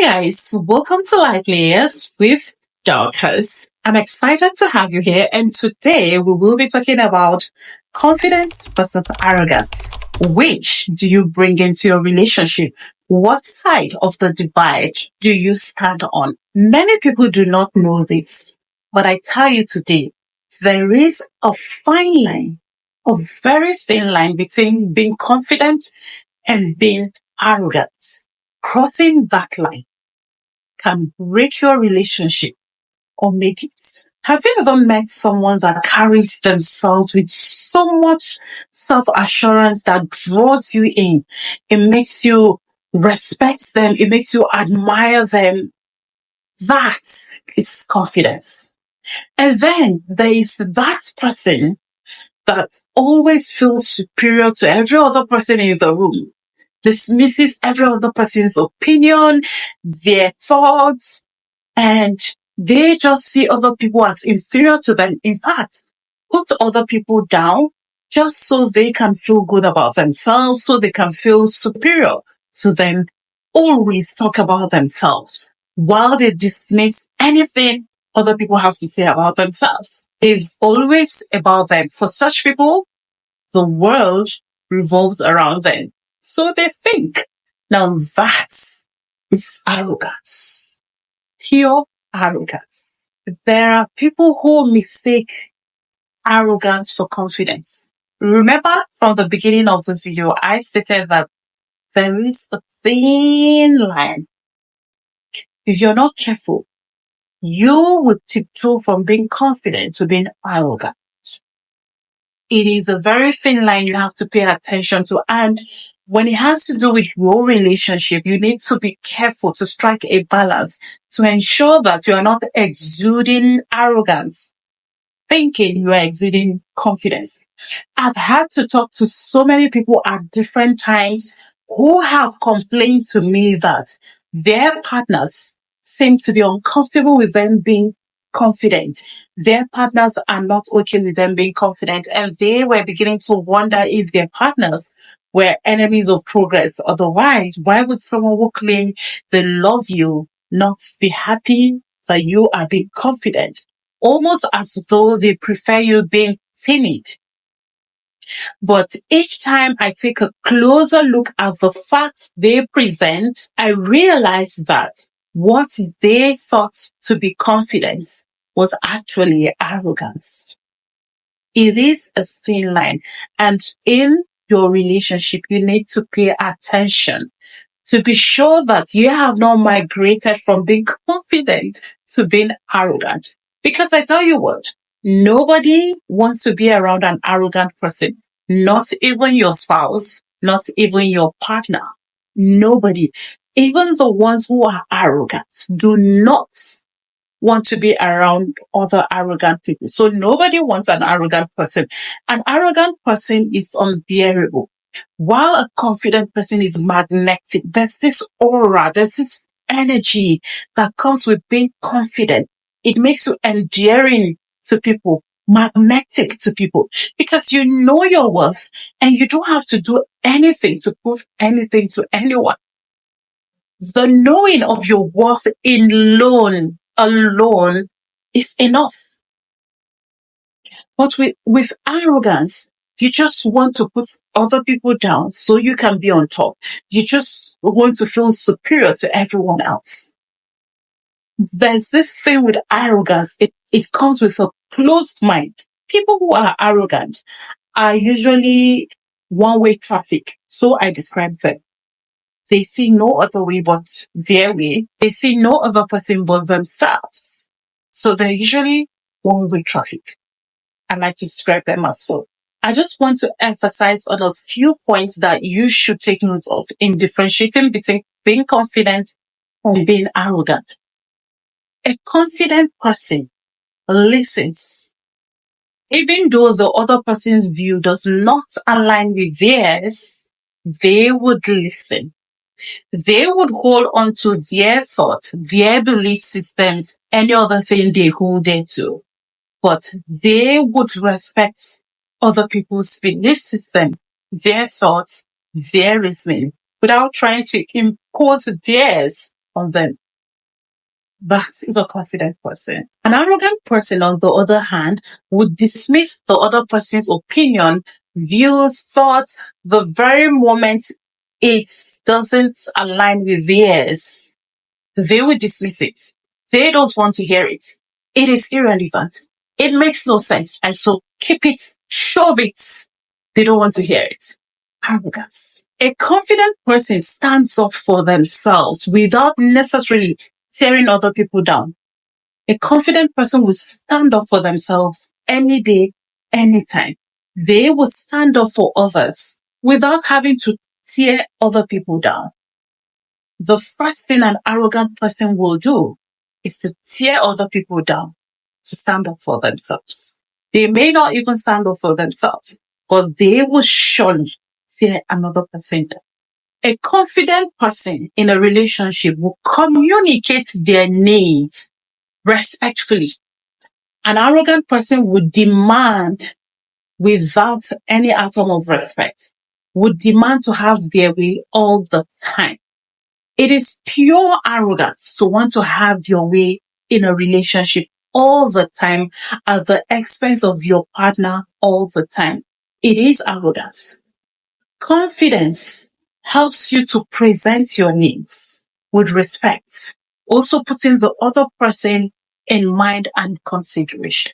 Hey guys, welcome to Life Layers with Dorcas. I'm excited to have you here, and today we will be talking about confidence versus arrogance. Which do you bring into your relationship? What side of the divide do you stand on? Many people do not know this, but I tell you today, there is a fine line, a very thin line between being confident and being arrogant. Crossing that line can break your relationship or make it. Have you ever met someone that carries themselves with so much self-assurance that draws you in? It makes you respect them. It makes you admire them. That is confidence. And then there is that person that always feels superior to every other person in the room, dismisses every other person's opinion, their thoughts, and they just see other people as inferior to them. In fact, put other people down just so they can feel good about themselves, so they can feel superior to them. Always talk about themselves while they dismiss anything other people have to say about themselves. It's always about them. For such people, the world revolves around them. So they think. Now that is arrogance. Pure arrogance. There are people who mistake arrogance for confidence. Remember from the beginning of this video, I stated that there is a thin line. If you're not careful, you would tiptoe from being confident to being arrogant. It is a very thin line you have to pay attention to. And when it has to do with your relationship, you need to be careful to strike a balance to ensure that you are not exuding arrogance, thinking you are exuding confidence. I've had to talk to so many people at different times who have complained to me that their partners seem to be uncomfortable with them being confident. Their partners are not okay with them being confident, and they were beginning to wonder if their partners were enemies of progress. Otherwise, why would someone who claim they love you not be happy that you are being confident? Almost as though they prefer you being timid. But each time I take a closer look at the facts they present, I realize that what they thought to be confidence was actually arrogance. It is a thin line, and in your relationship, you need to pay attention to be sure that you have not migrated from being confident to being arrogant. Because I tell you what, nobody wants to be around an arrogant person. Not even your spouse, not even your partner. Nobody. Even the ones who are arrogant do not want to be around other arrogant people. So nobody wants an arrogant person. An arrogant person is unbearable, while a confident person is magnetic. There's this aura, there's this energy that comes with being confident. It makes you endearing to people, magnetic to people, because you know your worth and you don't have to do anything to prove anything to anyone. The knowing of your worth alone is enough. But with arrogance, you just want to put other people down so you can be on top. You just want to feel superior to everyone else. There's this thing with arrogance. It comes with a closed mind. People who are arrogant are usually one-way traffic. So I describe them. They see no other way but their way. They see no other person but themselves. So they're usually one-way traffic. I like to describe them as so. I just want to emphasize on a few points that you should take note of in differentiating between being confident and being arrogant. A confident person listens. Even though the other person's view does not align with theirs, they would listen. They would hold on to their thoughts, their belief systems, any other thing they hold on to. But they would respect other people's belief system, their thoughts, their reasoning, without trying to impose theirs on them. That is a confident person. An arrogant person, on the other hand, would dismiss the other person's opinion, views, thoughts, the very moment it doesn't align with theirs. They will dismiss it. They don't want to hear it. It is irrelevant. It makes no sense. And so keep it, shove it. They don't want to hear it. Arrogance. A confident person stands up for themselves without necessarily tearing other people down. A confident person will stand up for themselves any day, anytime. They will stand up for others without having to tear other people down. The first thing an arrogant person will do is to tear other people down, to stand up for themselves. They may not even stand up for themselves, but they will surely tear another person down. A confident person in a relationship will communicate their needs respectfully. An arrogant person would demand, without any atom of respect, would demand to have their way all the time. It is pure arrogance to want to have your way in a relationship all the time at the expense of your partner all the time. It is arrogance. Confidence helps you to present your needs with respect, also putting the other person in mind and consideration.